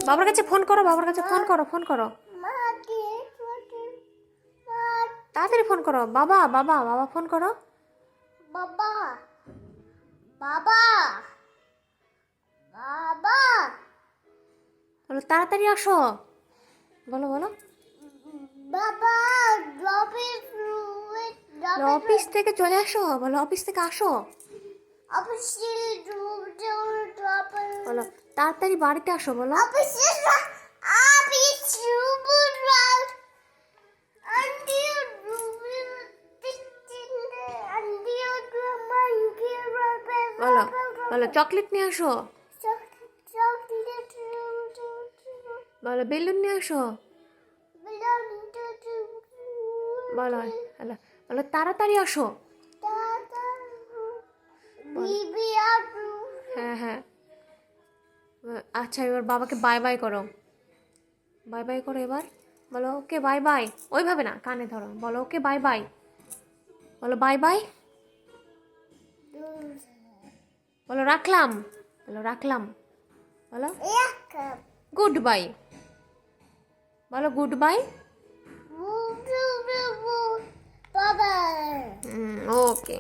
বাবার কাছে ফোন করো, বাবার কাছে ফোন করো, ফোন করো, তাড়াতাড়ি ফোন করো। বাবা বাবা বাবা ফোন করো। বাবা বাবা বাবা বলো তাড়াতাড়ি আসো, বলো বলো। বাবা অফিস থেকে চলে আসো, বলো অফিস থেকে আসো, বলো তাড়াতাড়ি বাড়িতে আসো, বলো। বলো বলো চকলেট নিয়ে আসো, বলো বেলুন নিয়ে আসো, বলো হ্যালো, বলো তাড়াতাড়ি আসো। হ্যাঁ হ্যাঁ, আচ্ছা এবার বাবাকে বাই বাই করো, বাই বাই করো এবার, বলো ওকে বাই বাই, ওইভাবে না, কানে ধরো, বলো ওকে বাই বাই, বলো বাই বাই, বলো রাখলাম, বলো রাখলাম, বলো গুড বাই, বলো গুড বাই। Bye bye. ওকে।